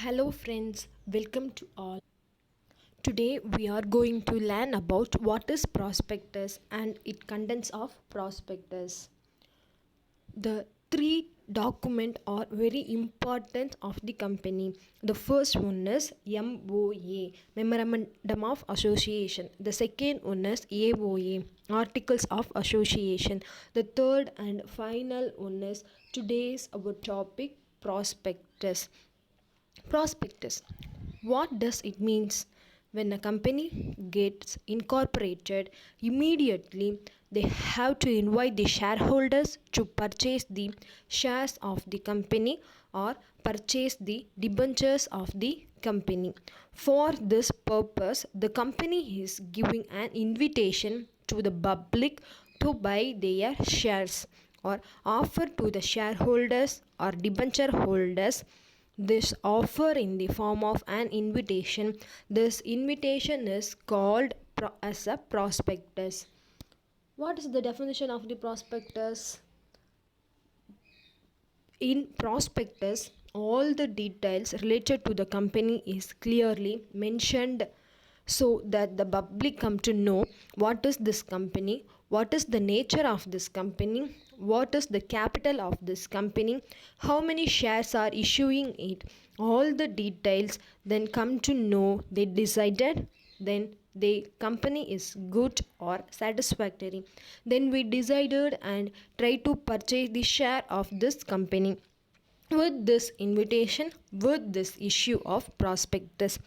Hello friends, welcome to all. Today we are going to learn about what is prospectus and its contents of prospectus. The three documents are very important of the company. The first one is MOA, Memorandum of Association. The second one is AOA, Articles of Association. The third and final one is today's our topic, prospectus. Prospectus. What does it means? When a company gets incorporated, immediately they have to invite the shareholders to purchase the shares of the company or purchase the debentures of the company. For this purpose, the company is giving an invitation to the public to buy their shares or offer to the shareholders or debenture holders this offer in the form of an invitation. This invitation is called as a prospectus. What is the definition of the prospectus? In prospectus, all the details related to the company is clearly mentioned so that the public come to know what is this company, what is the nature of this company, what is the capital of this company, how many shares are issuing it. All the details then come to know they decided, then the company is good or satisfactory. Then we decided and try to purchase the share of this company with this invitation, with this issue of prospectus.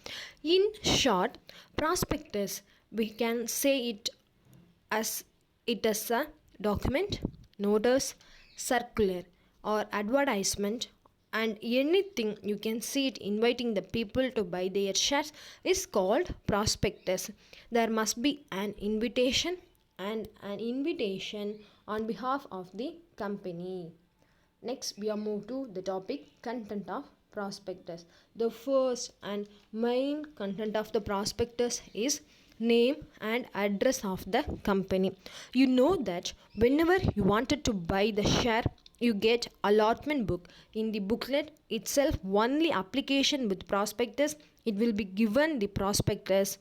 In short, prospectus we can say it is a document, notice, circular or advertisement, and anything you can see it inviting the people to buy their shares is called prospectus. There must be an invitation and an invitation on behalf of the company. Next, we are moved to the topic content of prospectus. The first and main content of the prospectus is name and address of the company. You know that whenever you wanted to buy the share, you get allotment book. In the booklet itself, only application with prospectus, it will be given the prospectus.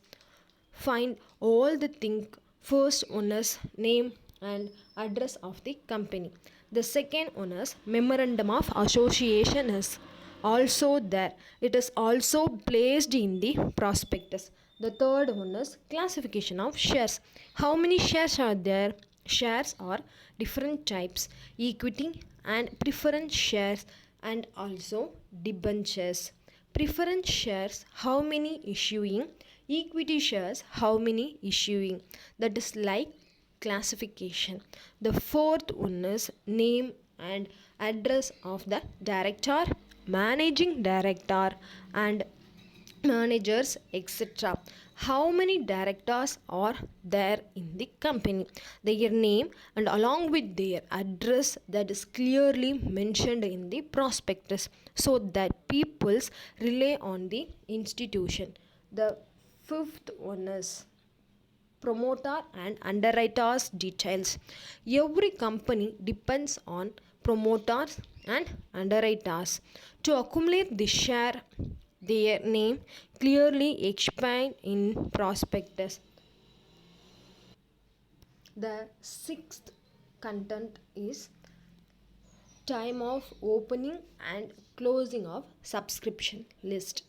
Find all the thing. First one is name and address of the company. The second one is memorandum of association is also there. It is also placed in the prospectus. The third one is classification of shares. How many shares are there? Shares are different types: equity and preference shares and also debentures. Preference shares, how many issuing? Equity shares, how many issuing? That is like classification. The fourth one is name and address of the director, managing director and managers, etc. How many directors are there in the company? Their name and along with their address that is clearly mentioned in the prospectus so that peoples rely on the institution. The fifth one is promoter and underwriters details. Every company depends on promoters and underwriters to accumulate the share. Their name clearly explained in prospectus. The sixth content is time of opening and closing of subscription list.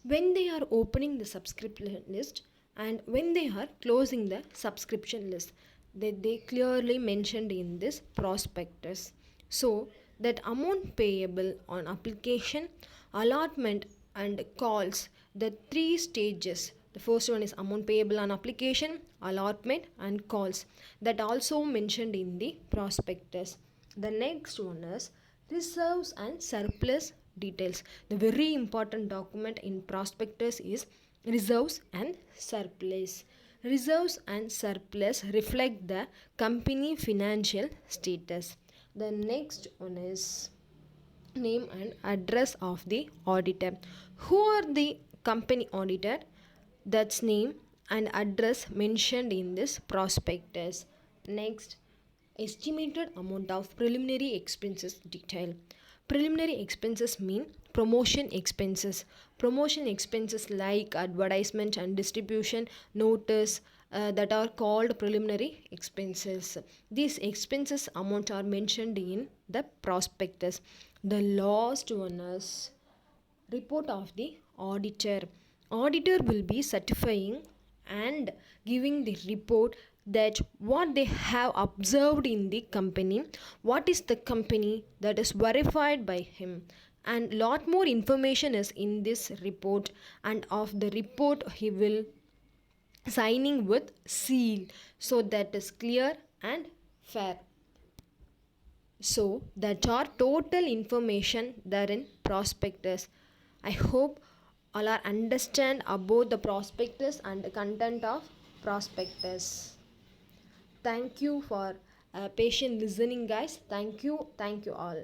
When they are opening the subscription list and when they are closing the subscription list, they clearly mentioned in this prospectus. So that amount payable on application, allotment and calls, the three stages. The first one is amount payable on application, allotment and calls, that also mentioned in the prospectus. The next one is reserves and surplus details. The very important document in prospectus is reserves and surplus. Reserves and surplus reflect the company financial status. The next one is name and address of the auditor. Who are the company auditor? That's name and address mentioned in this prospectus. Next, estimated amount of preliminary expenses detail. Preliminary expenses mean promotion expenses. Promotion expenses like advertisement and distribution notice that are called preliminary expenses. These expenses amount are mentioned in the prospectus. The last one is report of the auditor. Auditor will be certifying and giving the report that what they have observed in the company, what is the company that is verified by him, and lot more information is in this report, and of the report he will signing with seal, so that is clear and fair. So that are total information there in prospectus. I hope all are understand about the prospectus and the content of prospectus. Thank you for patient listening, guys. Thank you all.